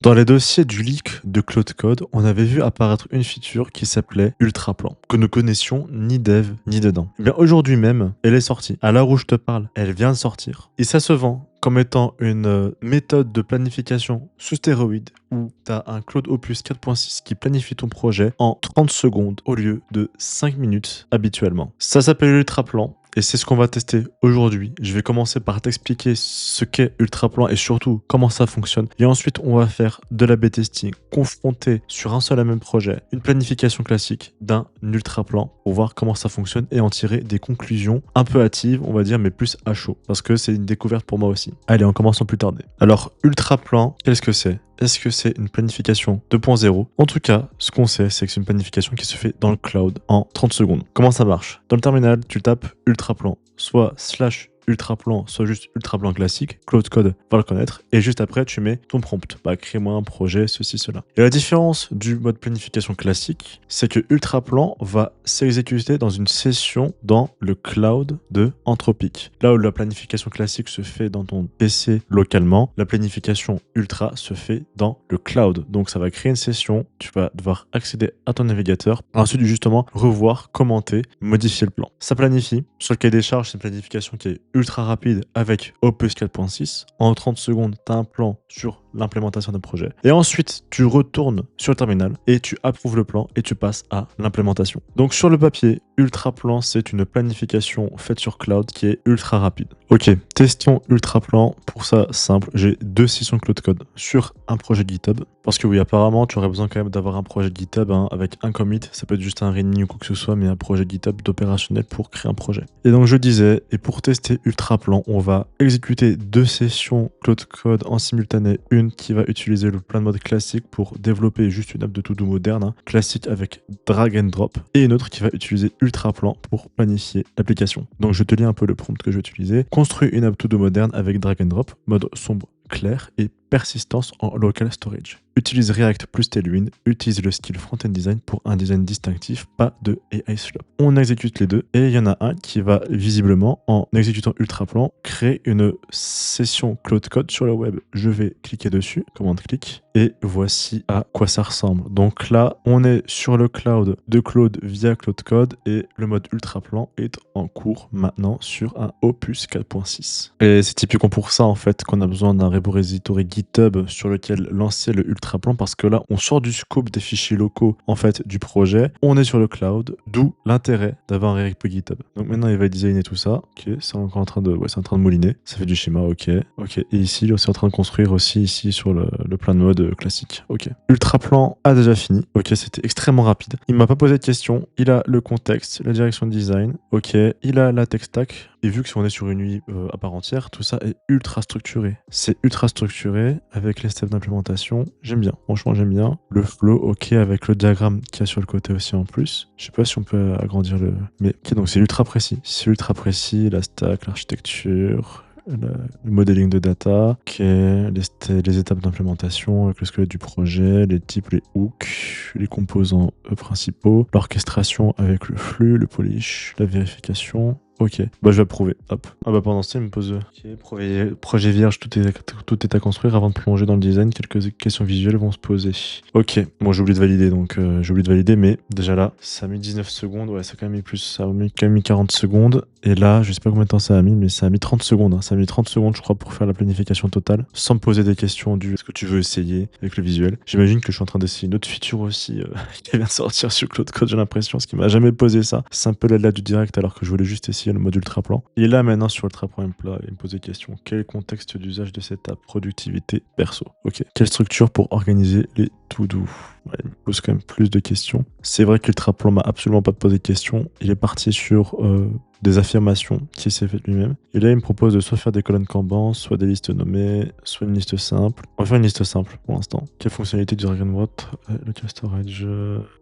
Dans les dossiers du leak de Claude Code, on avait vu apparaître une feature qui s'appelait Ultraplan, que nous connaissions ni dev ni dedans. Eh bien aujourd'hui même, elle est sortie. À l'heure où je te parle, elle vient de sortir. Et ça se vend comme étant une méthode de planification sous stéroïdes où tu as un Claude Opus 4.6 qui planifie ton projet en 30 secondes au lieu de 5 minutes habituellement. Ça s'appelle Ultraplan. Et c'est ce qu'on va tester aujourd'hui. Je vais commencer par t'expliquer ce qu'est Ultraplan et surtout comment ça fonctionne. Et ensuite, on va faire de l'A/B testing, confronter sur un seul et même projet une planification classique d'un Ultraplan pour voir comment ça fonctionne et en tirer des conclusions un peu hâtives, on va dire, mais plus à chaud. Parce que c'est une découverte pour moi aussi. Allez, on commence sans plus tarder. Alors, Ultraplan, qu'est-ce que c'est ? Est-ce que c'est une planification 2.0? En tout cas, ce qu'on sait, c'est que c'est une planification qui se fait dans le cloud en 30 secondes. Comment ça marche? Dans le terminal, tu tapes Ultraplan, soit /Ultraplan, soit juste Ultraplan classique. Claude Code va le connaître. Et juste après, tu mets ton prompt. Bah, crée-moi un projet, ceci, cela. Et la différence du mode planification classique, c'est que Ultraplan va s'exécuter dans une session dans le cloud de Anthropic. Là où la planification classique se fait dans ton PC localement, la planification Ultra se fait dans le cloud. Donc ça va créer une session, tu vas devoir accéder à ton navigateur, ensuite justement revoir, commenter, modifier le plan. Ça planifie. Sur le cahier des charges, c'est une planification qui est ultra rapide avec Opus 4.6. En 30 secondes, tu as un plan sur l'implémentation d'un projet. Et ensuite, tu retournes sur le terminal et tu approuves le plan et tu passes à l'implémentation. Donc sur le papier, Ultraplan, c'est une planification faite sur cloud qui est ultra rapide. Ok, testons Ultraplan. Pour ça, simple, j'ai 2 sessions Claude Code sur un projet GitHub. Parce que oui, apparemment, tu aurais besoin quand même d'avoir un projet GitHub avec un commit. Ça peut être juste un README ou quoi que ce soit, mais un projet GitHub d'opérationnel pour créer un projet. Et donc je disais, et pour tester Ultraplan, on va exécuter 2 sessions Claude Code en simultané. Une qui va utiliser le plan de mode classique pour développer juste une app de to-do moderne, classique avec drag and drop. Et une autre qui va utiliser Ultraplan pour planifier l'application. Donc je te lis un peu le prompt que je vais utiliser. Construis une app to-do moderne avec drag and drop, mode sombre clair et persistance en local storage. Utilise React plus Tailwind, utilise le skill front-end design pour un design distinctif, pas de AI slop. On exécute les deux et il y en a un qui va visiblement, en exécutant Ultraplan, créer une session Claude Code sur le web. Je vais cliquer dessus, commande-clic, et voici à quoi ça ressemble. Donc là, on est sur le cloud de Claude via Claude Code et le mode Ultraplan est en cours maintenant sur un Opus 4.6. Et c'est typiquement pour ça en fait qu'on a besoin d'un repository GitHub sur lequel lancer le Ultraplan parce que là, on sort du scope des fichiers locaux en fait du projet, on est sur le cloud, d'où l'intérêt d'avoir un repo GitHub. Donc maintenant, il va designer tout ça. Ok, c'est encore en train de, c'est en train de mouliner. Ça fait du schéma. Ok. Et ici, c'est en train de construire aussi ici sur le plan de mode classique. Ok. Ultraplan a déjà fini. Ok, c'était extrêmement rapide. Il m'a pas posé de questions. Il a le contexte, la direction de design. Ok. Il a la tech stack. Et vu que si on est sur une UI à part entière, tout ça est ultra structuré. C'est ultra structuré avec les steps d'implémentation. J'aime bien. Franchement, j'aime bien. Le flow, ok, avec le diagramme qu'il y a sur le côté aussi en plus. Je sais pas si on peut agrandir le... Mais ok, donc c'est ultra précis. C'est ultra précis, la stack, l'architecture, le modeling de data, ok, les étapes d'implémentation avec le squelette du projet, les types, les hooks, les composants principaux, l'orchestration avec le flux, le polish, la vérification. Ok, bah je vais approuver. Hop. Ah bah pendant ce temps, il me pose ok, projet vierge, tout est à construire avant de plonger dans le design. Quelques questions visuelles vont se poser. Ok, bon j'ai oublié de valider donc j'ai oublié de valider, mais déjà là, ça a mis 19 secondes, ouais, ça a quand même mis plus, ça a quand même mis 40 secondes. Et là, je sais pas combien de temps ça a mis, mais ça a mis 30 secondes. Hein. Ça a mis 30 secondes, je crois, pour faire la planification totale, sans me poser des questions du est-ce que tu veux essayer avec le visuel. J'imagine que je suis en train d'essayer une autre feature aussi qui vient de sortir sur Claude Code, j'ai l'impression, ce qui m'a jamais posé ça. C'est un peu là du direct alors que je voulais juste essayer le mode Ultraplan. Et là maintenant sur Ultraplan il me pose des questions. Quel contexte d'usage de cette app? Productivité perso. Ok. Quelle structure pour organiser les to-do? Ouais, il me pose quand même plus de questions. C'est vrai que l'Ultraplan m'a absolument pas posé de questions. Il est parti sur des affirmations qu'il s'est faites lui-même. Et là, il me propose de soit faire des colonnes Kanban, soit des listes nommées, soit une liste simple. On va faire une liste simple pour l'instant. Quelle fonctionnalité du drag and drop? Local storage.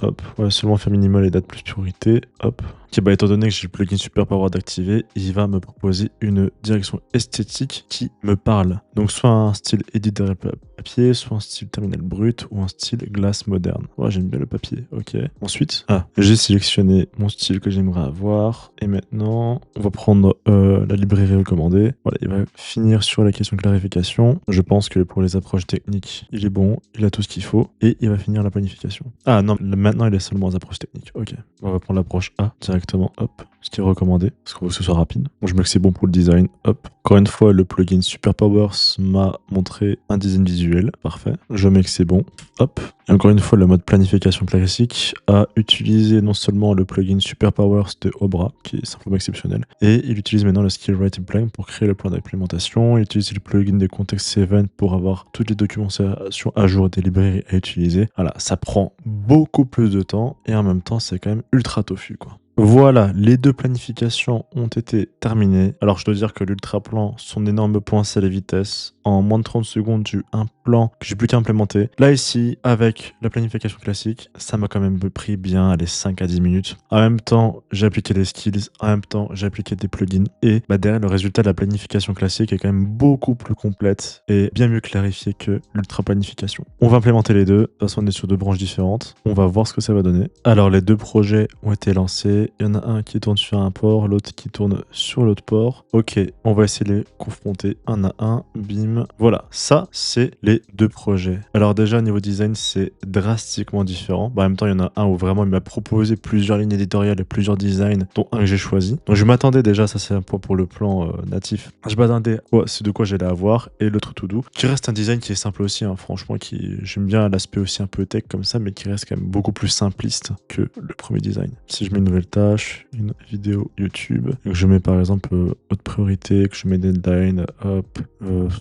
Hop. Ouais, seulement faire minimal et date plus priorité. Hop. Ok, bah étant donné que j'ai le plugin Super Power d'activer, il va me proposer une direction esthétique qui me parle. Donc soit un style edit derrière papier, soit un style terminal brut ou un style glass moderne. Ouais, j'aime bien le papier. Ok. Ensuite, j'ai sélectionné mon style que j'aimerais avoir. Et maintenant, on va prendre la librairie recommandée. Voilà, il va finir sur la question de clarification. Je pense que pour les approches techniques, il est bon, il a tout ce qu'il faut. Et il va finir la planification. Ah non, maintenant il est seulement aux approches techniques. Ok. On va prendre l'approche A directement. Hop. Ce qui est recommandé. Parce qu'on veut que ce soit rapide. Donc je me dis que c'est bon pour le design. Hop. Encore une fois, le plugin Superpowers m'a montré un design visuel. Parfait. Je mets que c'est bon. Hop. Et encore une fois, le mode planification classique a utilisé non seulement le plugin Superpowers de Obra, qui est simplement exceptionnel, et il utilise maintenant le Skill Writing Plan pour créer le plan d'implémentation. Il utilise le plugin de Context 7 pour avoir toutes les documentations à jour des librairies à utiliser. Voilà, ça prend beaucoup plus de temps et en même temps, c'est quand même ultra tofu, quoi. Voilà, les deux planifications ont été terminées. Alors je dois dire que l'ultra plan, son énorme point, c'est la vitesse. En moins de 30 secondes, j'ai eu un plan que j'ai plus qu'à implémenter. Là ici, avec la planification classique, ça m'a quand même pris bien les 5 à 10 minutes. En même temps, j'ai appliqué des skills, en même temps, j'ai appliqué des plugins. Et derrière, le résultat de la planification classique est quand même beaucoup plus complète et bien mieux clarifié que l'ultra planification. On va implémenter les deux. De toute façon, on est sur deux branches différentes. On va voir ce que ça va donner. Alors, les deux projets ont été lancés. Il y en a un qui tourne sur un port, l'autre qui tourne sur l'autre port. Ok, on va essayer de les confronter un à un. Bim. Voilà, ça, c'est les deux projets. Alors déjà, au niveau design, c'est drastiquement différent. En même temps, il y en a un où vraiment il m'a proposé plusieurs lignes éditoriales et plusieurs designs, dont un que j'ai choisi. Donc je m'attendais déjà, ça c'est un point pour le plan natif. Je m'attendais, c'est de quoi j'allais avoir. Et l'autre tout doux, qui reste un design qui est simple aussi, hein, franchement, j'aime bien l'aspect aussi un peu tech comme ça, mais qui reste quand même beaucoup plus simpliste que le premier design. Si je mets une nouvelle tâche, une vidéo YouTube, et que je mets par exemple haute priorité, que je mets deadline, hop,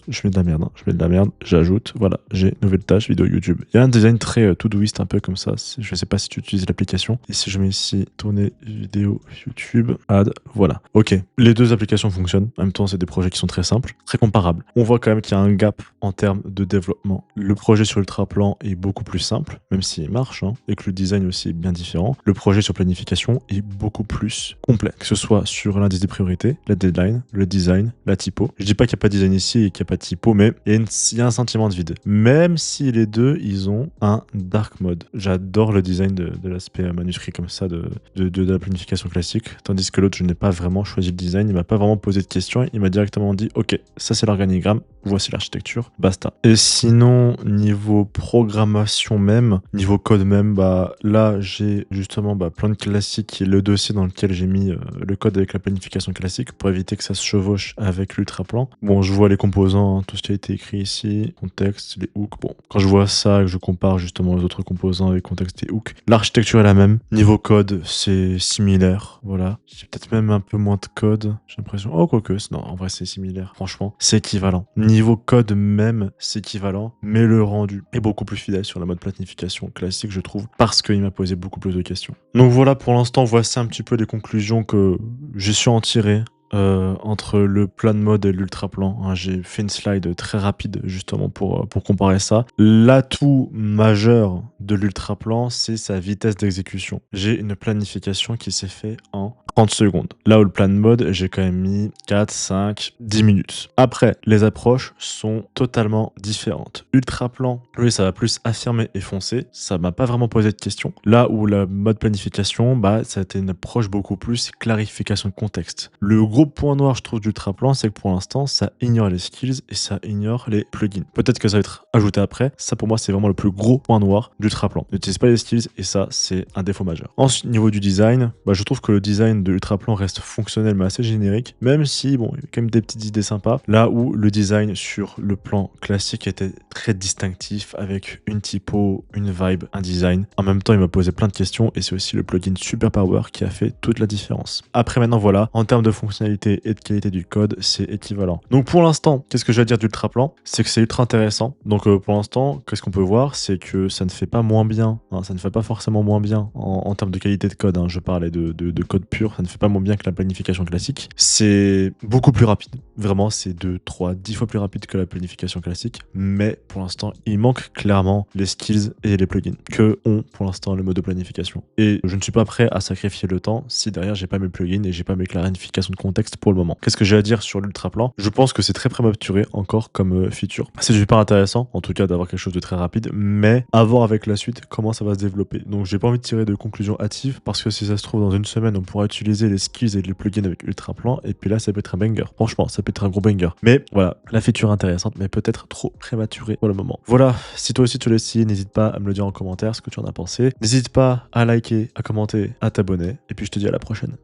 je mets de la merde, hein, je mets de la merde, j'ajoute, voilà, j'ai nouvelle tâche, vidéo YouTube. Il y a un design très todoist un peu comme ça, je sais pas si tu utilises l'application, et si je mets ici tourner vidéo YouTube, add, voilà. Ok, les deux applications fonctionnent, en même temps c'est des projets qui sont très simples, très comparables. On voit quand même qu'il y a un gap en termes de développement. Le projet sur Ultraplan est beaucoup plus simple, même s'il marche, hein, et que le design aussi est bien différent. Le projet sur planification est beaucoup plus complet, que ce soit sur l'indice des priorités, la deadline, le design, la typo. Je dis pas qu'il n'y a pas de design ici et qu'il n'y a pas de typo, mais il y a un sentiment de vide. Même si les deux, ils ont un dark mode. J'adore le design de l'aspect manuscrit comme ça de la planification classique, tandis que l'autre, je n'ai pas vraiment choisi le design, il m'a pas vraiment posé de questions, il m'a directement dit « Ok, ça c'est l'organigramme, voici l'architecture, basta ». Et sinon, niveau programmation même, niveau code même, là, j'ai justement plein de classiques qui est le dossier dans lequel j'ai mis le code avec la planification classique pour éviter que ça se chevauche avec l'ultraplan. Bon, je vois les composants, hein, tout ce qui a été écrit ici, contexte, les hooks. Bon, quand je vois ça, que je compare justement aux autres composants avec contexte et hook, l'architecture est la même. Niveau code, c'est similaire, voilà. J'ai peut-être même un peu moins de code, j'ai l'impression. Oh, quoique, non, en vrai, c'est similaire. Franchement, c'est équivalent. Niveau code même, c'est équivalent, mais le rendu est beaucoup plus fidèle sur la mode planification classique, je trouve, parce qu'il m'a posé beaucoup plus de questions. Donc voilà, pour l'instant, voici un petit peu les conclusions que j'ai su en tirer entre le plan mode et l'ultra plan. Hein. J'ai fait une slide très rapide justement pour comparer ça. L'atout majeur de l'ultra plan, c'est sa vitesse d'exécution. J'ai une planification qui s'est faite en 30 secondes. Là où le plan mode, j'ai quand même mis 4, 5, 10 minutes. Après, les approches sont totalement différentes. Ultra plan, oui, ça va plus affirmer et foncer. Ça m'a pas vraiment posé de questions. Là où le mode planification, ça a été une approche beaucoup plus clarification de contexte. Le gros point noir, je trouve, d'ultra plan, c'est que pour l'instant, ça ignore les skills et ça ignore les plugins. Peut-être que ça va être ajouté après. Ça, pour moi, c'est vraiment le plus gros point noir d'ultra plan. N'utilise pas les skills et ça, c'est un défaut majeur. Ensuite, niveau du design, je trouve que le design de l'ultraplan reste fonctionnel mais assez générique, même si, bon, il y a quand même des petites idées sympas, là où le design sur le plan classique était très distinctif, avec une typo, une vibe, un design. En même temps, il m'a posé plein de questions, et c'est aussi le plugin Superpower qui a fait toute la différence. Après, maintenant, voilà, en termes de fonctionnalité et de qualité du code, c'est équivalent. Donc pour l'instant, qu'est-ce que je vais dire d'ultraplan? C'est que c'est ultra intéressant. Donc pour l'instant, qu'est-ce qu'on peut voir? C'est que ça ne fait pas moins bien, hein, ça ne fait pas forcément moins bien en termes de qualité de code, hein. Je parlais de code pur, ça ne fait pas moins bien que la planification classique. C'est beaucoup plus rapide. Vraiment, c'est 2, 3, 10 fois plus rapide que la planification classique. Mais pour l'instant, il manque clairement les skills et les plugins que ont pour l'instant le mode de planification. Et je ne suis pas prêt à sacrifier le temps si derrière j'ai pas mes plugins et j'ai pas mes clarifications de contexte pour le moment. Qu'est-ce que j'ai à dire sur l'ultra plan? Je pense que c'est très prématuré encore comme feature. C'est super intéressant, en tout cas d'avoir quelque chose de très rapide, mais à voir avec la suite comment ça va se développer. Donc j'ai pas envie de tirer de conclusions hâtives parce que si ça se trouve dans une semaine on pourra utiliser les skills et les plugins avec ultra plan et puis là ça peut être un banger. Franchement, ça peut être un gros banger. Mais voilà, la feature intéressante mais peut-être trop prématurée pour le moment. Voilà, si toi aussi tu l'as essayé, n'hésite pas à me le dire en commentaire ce que tu en as pensé. N'hésite pas à liker, à commenter, à t'abonner et puis je te dis à la prochaine.